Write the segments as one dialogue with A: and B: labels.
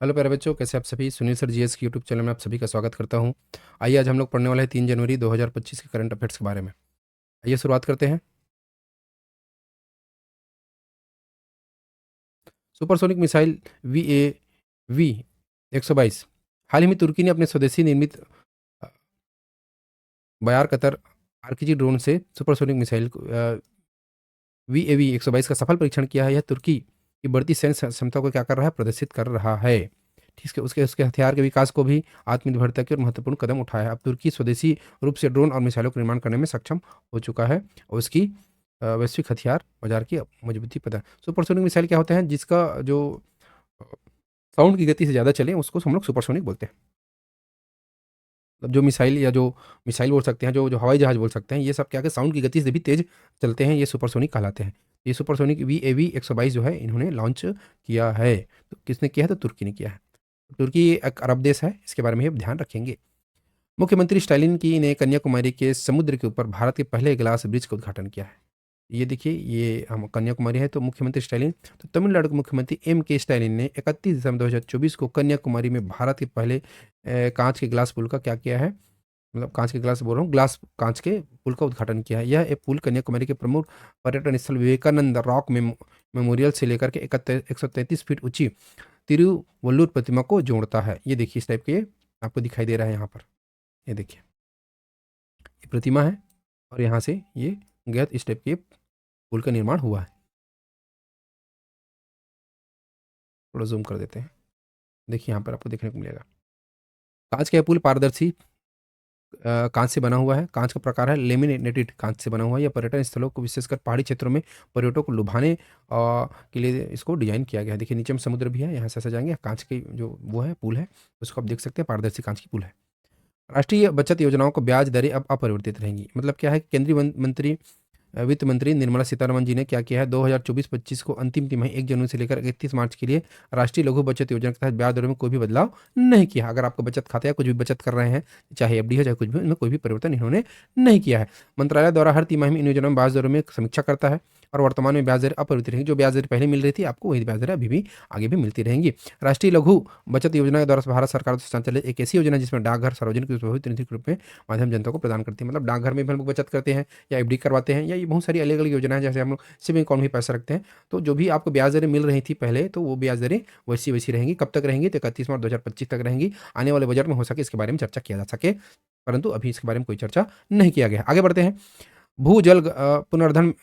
A: Hello प्यारे बच्चों, कैसे आप सभी। सुनील सर जीएस की यूट्यूब चैनल में आप सभी का स्वागत करता हूं। आइए आज हम लोग पढ़ने वाले हैं 3 जनवरी 2025 के करंट अफेयर्स के बारे में। आइए शुरुआत करते हैं। Supersonic missile V 122। हाल ही में तुर्की ने अपने स्वदेशी निर्मित बयार कतर आरकेजी ड्रोन से सुपरसोनिक मिसाइल VAV-122 का सफल परीक्षण किया है। यह तुर्की की बढ़ती सैन्य क्षमता को क्या कर रहा है, प्रदर्शित कर रहा है। ठीक है, उसके उसके हथियार के विकास को भी आत्मनिर्भरता की और महत्वपूर्ण कदम उठाया है। अब तुर्की स्वदेशी रूप से ड्रोन और मिसाइलों का निर्माण करने में सक्षम हो चुका है और उसकी वैश्विक हथियार बाजार की मजबूती पता है। सुपरसोनिक मिसाइल क्या होता है, जिसका जो साउंड की गति से ज़्यादा चले उसको हम लोग सुपरसोनिक बोलते हैं। मतलब जो मिसाइल या जो मिसाइल बोल सकते हैं, जो जो हवाई जहाज बोल सकते हैं, ये सब क्या है, साउंड की गति से भी तेज चलते हैं, ये सुपरसोनिक कहलाते हैं। ये सुपरसोनिक VAV-122 जो है इन्होंने लॉन्च किया है। तो किसने किया है, तो तुर्की ने किया है। तुर्की एक अरब देश है, इसके बारे में ध्यान रखेंगे। मुख्यमंत्री स्टालिन की ने कन्याकुमारी के समुद्र के ऊपर भारत के पहले ग्लास ब्रिज का उद्घाटन किया है। ये देखिए, ये हम कन्याकुमारी है तो मुख्यमंत्री स्टालिन, तो तमिलनाडु के मुख्यमंत्री M K स्टालिन ने 31 दिसंबर 2024 को कन्याकुमारी में भारत के पहले कांच के ग्लास पुल का क्या किया है, मतलब कांच के ग्लास बोल रहा हूँ, ग्लास कांच के पुल का उद्घाटन किया है। यह एक पुल कन्याकुमारी के प्रमुख पर्यटन स्थल विवेकानंद रॉक मेमोरियल से लेकर के 133 फीट ऊंची तिरुवल्लुर प्रतिमा को जोड़ता है। ये देखिए, इस टाइप के आपको दिखाई दे रहा है यहाँ पर। ये देखिए, ये प्रतिमा है और यहाँ से ये गैस इस टाइप के पुल का निर्माण हुआ है। थोड़ा जूम कर देते हैं। देखिए यहाँ पर आपको देखने को मिलेगा। कांच का यह पुल पारदर्शी कांच से बना हुआ है। कांच का प्रकार है लेमिनेटेड कांच से बना हुआ है। यह पर्यटन स्थलों को विशेषकर पहाड़ी क्षेत्रों में पर्यटकों को लुभाने के लिए इसको डिजाइन किया गया है। देखिए नीचे में समुद्र भी है, यहाँ से ऐसे जाएंगे, कांच की जो वो है पुल है, उसको आप देख सकते हैं, पारदर्शी कांच की पुल है। राष्ट्रीय बचत योजनाओं को ब्याज दरें अब अपरिवर्तित रहेंगी। मतलब क्या है, केंद्रीय मंत्री वित्त मंत्री निर्मला सीतारमण जी ने क्या किया है, 2024-25 को अंतिम तिमाही 1 जनवरी से लेकर 31 मार्च के लिए राष्ट्रीय लघु बचत योजना के तहत ब्याज दरों में कोई भी बदलाव नहीं किया। अगर आपको बचत खाता या कुछ भी बचत कर रहे हैं, चाहे FD हो चाहे कुछ भी, इनमें कोई भी परिवर्तन इन्होंने नहीं किया है। मंत्रालय द्वारा हर तिमाही में इन योजनाओं में ब्याज दरों में समीक्षा करता है और वर्तमान में ब्याज दरें अपरिवर्तित रहेंगी। जो ब्याज दरें पहले मिल रही थी आपको, वही ब्याज दरें अभी भी आगे भी मिलती रहेंगी। राष्ट्रीय लघु बचत योजना के द्वारा भारत सरकार द्वारा संचालित एक ऐसी योजना जिसमें डाकघर सार्वजनिक निधि रूप में माध्यम जनता को प्रदान करती है। मतलब डाकघर में भी हम लोग बचत करते हैं या FD करवाते हैं, या ये बहुत सारी अलग अलग योजना है। जैसे हम लोग सेविंग अकाउंट में पैसा रखते हैं, तो जो भी आपको ब्याज दरें मिल रही थी पहले, तो वो ब्याज दरें वैसी वैसी रहेंगी। कब तक रहेंगी, तो 31 मार्च 2025 तक रहेंगी। आने वाले बजट में हो सके इसके बारे में चर्चा किया जा सके, परंतु अभी इसके बारे में कोई चर्चा नहीं किया गया। आगे बढ़ते हैं। भूजल पुनर्धन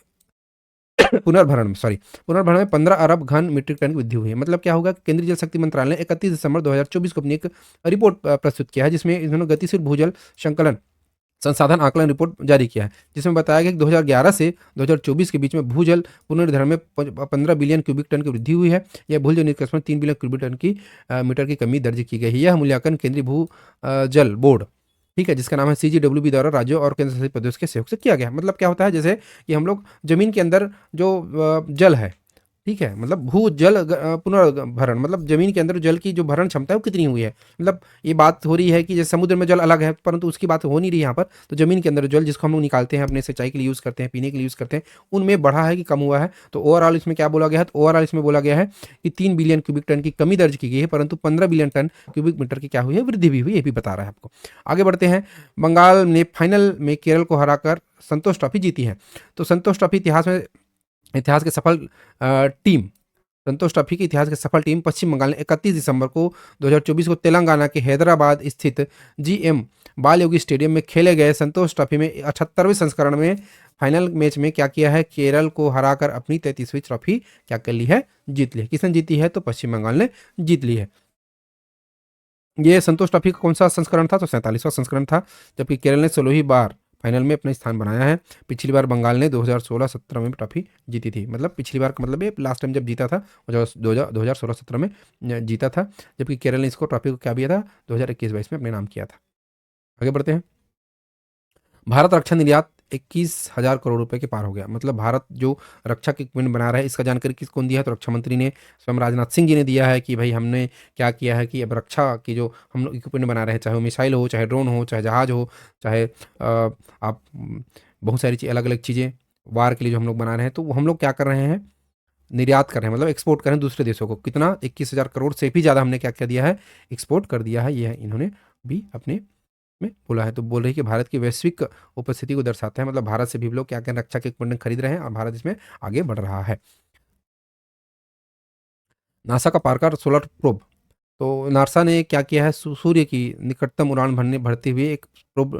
A: पुनर्भरण में 15 अरब घन मीट्रिक टन की वृद्धि हुई है। मतलब क्या होगा, केंद्रीय जल शक्ति मंत्रालय ने 31 दिसंबर 2024 को अपनी एक रिपोर्ट प्रस्तुत किया है, जिसमें इन्होंने गतिशील भूजल संकलन संसाधन आकलन रिपोर्ट जारी किया है, जिसमें बताया गया कि 2011 से 2024 के बीच में भूजल पुनर्भरण में 15 बिलियन क्यूबिक टन की वृद्धि हुई है। यह भूजल निष्कर्षण 3 बिलियन क्यूबिक टन की मीटर की कमी दर्ज की गई है। यह मूल्यांकन केंद्रीय भू जल बोर्ड, ठीक है, जिसका नाम है CGWB, द्वारा राज्यों और केंद्र शासित प्रदेश के सहयोग से किया गया। मतलब क्या होता है, जैसे कि हम लोग जमीन के अंदर जो जल है, ठीक है, मतलब भू जल पुनर्भरण, मतलब जमीन के अंदर जल की जो भरण क्षमता है वो कितनी हुई है। मतलब ये बात हो रही है कि जैसे समुद्र में जल अलग है, परंतु उसकी बात हो नहीं रही यहाँ पर। तो जमीन के अंदर जल जिसको हम लोग निकालते हैं, अपने सिंचाई के लिए यूज़ करते हैं, पीने के लिए यूज़ करते हैं, उनमें बढ़ा है कि कम हुआ है। तो ओवरऑल इसमें क्या बोला गया है, तो ओवरऑल इसमें बोला गया है कि 3 बिलियन क्यूबिक टन की कमी दर्ज की गई है, परंतु 15 बिलियन टन क्यूबिक मीटर की क्या हुई है, वृद्धि भी हुई, ये भी बता रहा है आपको। आगे बढ़ते हैं। बंगाल ने फाइनल में केरल को हराकर संतोष ट्रॉफी जीती है। तो संतोष ट्रॉफी इतिहास के सफल टीम संतोष ट्रॉफी के इतिहास की सफल टीम पश्चिम बंगाल ने 31 दिसंबर को 2024 को तेलंगाना के हैदराबाद स्थित GM बाल योगी स्टेडियम में खेले गए संतोष ट्रॉफी में 78वें संस्करण में फाइनल मैच में क्या किया है, केरल को हराकर अपनी 33वीं ट्रॉफी क्या कर ली है, जीत ली है। किसने जीती है, तो पश्चिम बंगाल ने जीत ली है। ये संतोष ट्रॉफी का कौन सा संस्करण था, तो 47वां संस्करण था, जबकि केरल ने 16वीं बार फाइनल में अपना स्थान बनाया है। पिछली बार बंगाल ने 2016-17 में ट्रॉफी जीती थी। मतलब पिछली बार का मतलब ये लास्ट टाइम जब जीता था, 2016-17 में जीता था, जबकि केरल ने इसको ट्रॉफी को क्या किया था, 2021-22 में अपने नाम किया था। आगे बढ़ते हैं। भारत रक्षा निर्यात 21,000 करोड़ रुपए के पार हो गया। मतलब भारत जो रक्षा के इक्विपमेंट बना रहा है, इसका जानकारी किसको दिया है, तो रक्षा मंत्री ने स्वयं राजनाथ सिंह जी ने दिया है कि भाई हमने क्या किया है कि अब रक्षा की जो हम लोग इक्विपमेंट बना रहे हैं, चाहे वो मिसाइल हो, चाहे ड्रोन हो, चाहे जहाज हो, चाहे आप बहुत सारी चीज़ अलग अलग चीज़ें वार के लिए जो हम लोग बना रहे हैं, तो वो हम लोग क्या कर रहे हैं, निर्यात कर रहे हैं, मतलब एक्सपोर्ट कर रहे हैं दूसरे देशों को। कितना? 21,000 करोड़ से भी ज़्यादा हमने क्या क्या दिया है, एक्सपोर्ट कर दिया है। ये इन्होंने भी अपने में बोला है। तो बोल रही है कि भारत की वैश्विक उपस्थिति को दर्शाता है, मतलब भारत से भी लोग क्या क्या रक्षा के उपकरण खरीद रहे हैं और भारत इसमें आगे बढ़ रहा है। नासा का पार्कर सोलर प्रोब, तो नासा ने क्या किया है, सूर्य की निकटतम उड़ान भरते हुए एक प्रोब,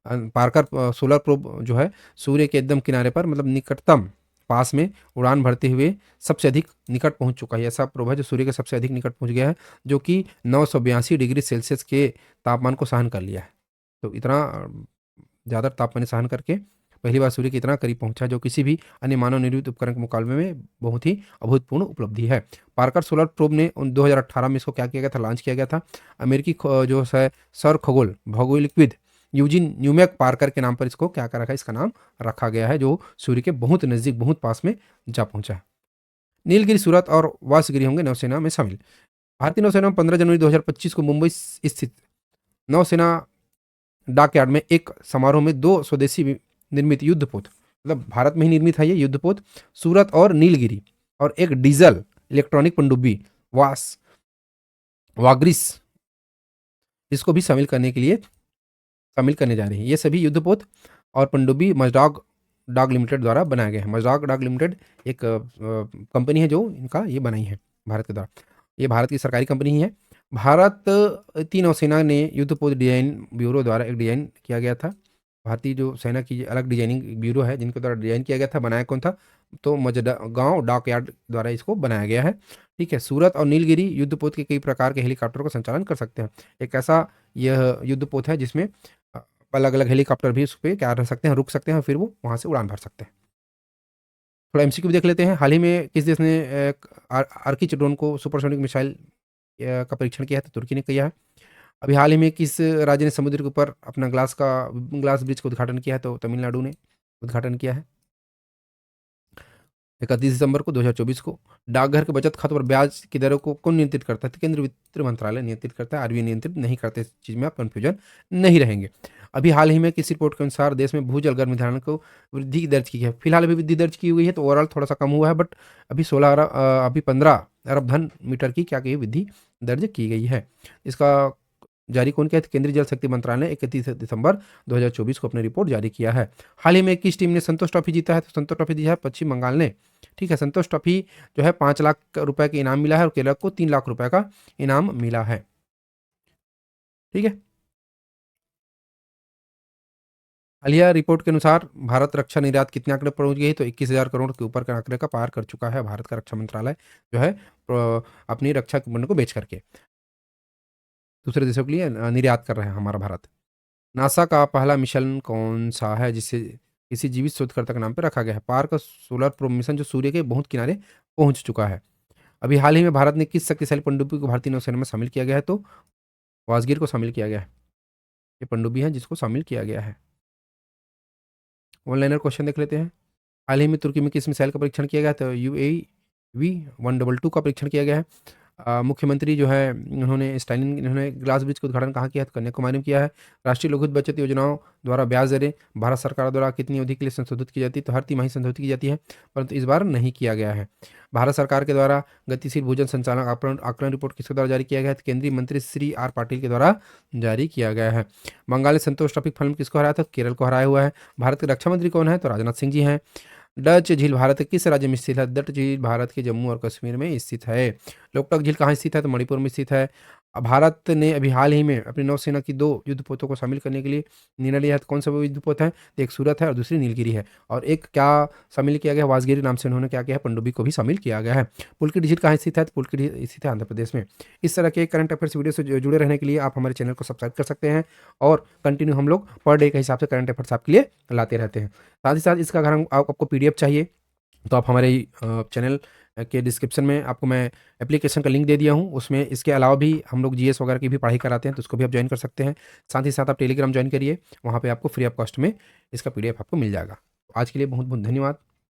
A: पार्कर सोलर प्रोब जो है सूर्य के एकदम किनारे पर, मतलब निकटतम पास में उड़ान भरते हुए सबसे अधिक निकट पहुंच चुका है। ऐसा प्रोब है जो सूर्य के सबसे अधिक निकट पहुंच गया है, जो कि 982 डिग्री सेल्सियस के तापमान को सहन कर लिया है। तो इतना ज़्यादा तापमान सहन करके पहली बार सूर्य के इतना करीब पहुंचा, जो किसी भी अन्य मानव निर्मित उपकरण के मुकाबले में बहुत ही अभूतपूर्व उपलब्धि है। पार्कर सोलर प्रोब ने 2018 में इसको क्या किया गया था, लॉन्च किया गया था। अमेरिकी जो है सौर खगोल भौगोलिकविद यूजिन न्यूमैक पार्कर के नाम पर इसको क्या कर रखा है, इसका नाम रखा गया है, जो सूर्य के बहुत नज़दीक बहुत पास में जा पहुंचा है। नीलगिरी, सूरत और वासगिरी होंगे नौसेना में शामिल। भारतीय नौसेना में 15 जनवरी 2025 को मुंबई स्थित नौसेना डॉकयार्ड में एक समारोह में 2 स्वदेशी निर्मित युद्धपोत, मतलब भारत में ही निर्मित है ये युद्धपोत, सूरत और नीलगिरी, और एक डीजल इलेक्ट्रॉनिक पनडुब्बी वाग्रिस, इसको भी शामिल करने जा रही है। ये सभी युद्धपोत और पनडुब्बी मजडॉग डॉग लिमिटेड द्वारा बनाया गया है। मजडॉग डॉग लिमिटेड एक कंपनी है जो इनका ये बनाई है भारत के द्वारा। ये भारत की सरकारी कंपनी ही है। भारतीय नौसेना ने युद्धपोत डिजाइन ब्यूरो द्वारा एक डिजाइन किया गया था। भारतीय जो सेना की अलग डिजाइनिंग ब्यूरो है जिनके द्वारा डिजाइन किया गया था। बनाया कौन था? तो मजगांव डॉकयार्ड द्वारा इसको बनाया गया है। ठीक है। सूरत और नीलगिरी युद्धपोत के कई प्रकार के हेलीकॉप्टर का संचालन कर सकते हैं। एक ऐसा यह युद्धपोत है जिसमें अलग अलग हेलीकॉप्टर भी उस पर क्या रह सकते हैं, रुक सकते हैं, फिर वो वहाँ से उड़ान भर सकते हैं। थोड़ा एमसीक्यू भी देख लेते हैं। हाल ही में किस देश ने आर्किच ड्रोन को सुपरसोनिक मिसाइल का परीक्षण किया है? तो तुर्की ने किया है। अभी हाल ही में किस राज्य ने समुद्र के ऊपर अपना ग्लास ब्रिज का उद्घाटन किया है? तो तमिलनाडु ने उद्घाटन किया है 31 दिसंबर को 2024 को। डाकघर के बचत खातों पर ब्याज की दरों को कौन नियंत्रित करता है? तो केंद्रीय वित्त मंत्रालय नियंत्रित करता है। आरबीआई नियंत्रित नहीं करते। इस चीज़ में आप कन्फ्यूजन नहीं रहेंगे। अभी हाल ही में किस रिपोर्ट के अनुसार देश में भूजल गर्भ निर्धारण को वृद्धि दर्ज की है? फिलहाल अभी वृद्धि दर्ज की हुई है, तो ओवरऑल थोड़ा सा कम हुआ है, बट अभी 15 अरब धन मीटर की क्या की वृद्धि दर्ज की गई है। इसका जारी कौन किया? केंद्रीय जल शक्ति मंत्रालय ने 31 दिसंबर 2024 को अपनी रिपोर्ट जारी किया है। हाल ही में किस टीम ने संतोष ट्रॉफी जीता है? तो संतोष ट्रॉफी दी है पश्चिम बंगाल ने। ठीक है। संतोष ट्रॉफी जो है 5 लाख रुपए का इनाम मिला है और केरल को 3 लाख रुपए का इनाम मिला है। ठीक है। हालिया रिपोर्ट के अनुसार भारत रक्षा निर्यात कितने आंकड़े पर पहुंच गई है? तो 21,000 करोड़ के ऊपर के आंकड़े का पार कर चुका है भारत का रक्षा मंत्रालय जो है अपनी रक्षा उपकरणों को बेच करके दूसरे देशों के लिए निर्यात कर रहे हैं हमारा भारत। नासा का पहला मिशन कौन सा है जिसे किसी जीवित शोधकर्ता के नाम पर रखा गया है? पार्कर सोलर प्रोब मिशन, जो सूर्य के बहुत किनारे पहुंच चुका है। अभी हाल ही में भारत ने किस शक्तिशाली पनडुब्बी को भारतीय नौसेना में शामिल किया गया है? तो वासगिर को शामिल किया गया है। ये पनडुब्बी है जिसको शामिल किया गया है। ऑनलाइनर क्वेश्चन देख लेते हैं। हाल ही में तुर्की में किस मिसाइल का परीक्षण किया गया? तो UAV-122 का परीक्षण किया गया है। मुख्यमंत्री जो है इन्होंने ग्लास ब्रिज का उद्घाटन कहाँ किया है? तो कन्याकुमारी में किया है। राष्ट्रीय लघु बचत योजनाओं द्वारा ब्याज दरें भारत सरकार द्वारा कितनी अवधि के लिए संशोधित की जाती है? तो हर तिमाही संशोधित की जाती है, परंतु इस बार नहीं किया गया है। भारत सरकार के द्वारा गतिशील भूजल संचालन आकलन रिपोर्ट किसके द्वारा जारी किया गया है? तो केंद्रीय मंत्री श्री आर पाटिल के द्वारा जारी किया गया है। बंगाल ने संतोष ट्रॉफी फिल्म किसको हराया था? केरल को हराया हुआ है। भारत के रक्षा मंत्री कौन है? तो राजनाथ सिंह जी हैं। डच झील भारत के किस राज्य में स्थित है? डच झील भारत के जम्मू और कश्मीर में स्थित है। लोकटक झील कहाँ स्थित है? तो मणिपुर में स्थित है। भारत ने अभी हाल ही में अपनी नौसेना की 2 युद्धपोतों को शामिल करने के लिए निर्णय लिया है। तो कौन सा वो युद्धपोत है? तो एक सूरत है और दूसरी नीलगिरी है। और एक क्या शामिल किया गया? वासगिरी नाम से उन्होंने क्या किया है? पनडुब्बी को भी शामिल किया गया है। पुलकित झील कहाँ स्थित है? तो पुलकित झील स्थित है आंध्र प्रदेश में। इस तरह के करंट अफेयर्स वीडियो से जुड़े रहने के लिए आप हमारे चैनल को सब्सक्राइब कर सकते हैं और कंटिन्यू हम लोग पर डे के हिसाब से करंट अफेयर्स आपके लिए लाते रहते हैं। साथ ही साथ इसका अगर आपको PDF चाहिए तो आप हमारे चैनल के डिस्क्रिप्शन में आपको मैं एप्लीकेशन का लिंक दे दिया हूँ। उसमें इसके अलावा भी हम लोग GS वगैरह की भी पढ़ाई कराते हैं, तो उसको भी आप ज्वाइन कर सकते हैं। साथ ही साथ आप टेलीग्राम ज्वाइन करिए, वहाँ पे आपको फ्री ऑफ कॉस्ट में इसका PDF आपको मिल जाएगा। आज के लिए बहुत बहुत धन्यवाद।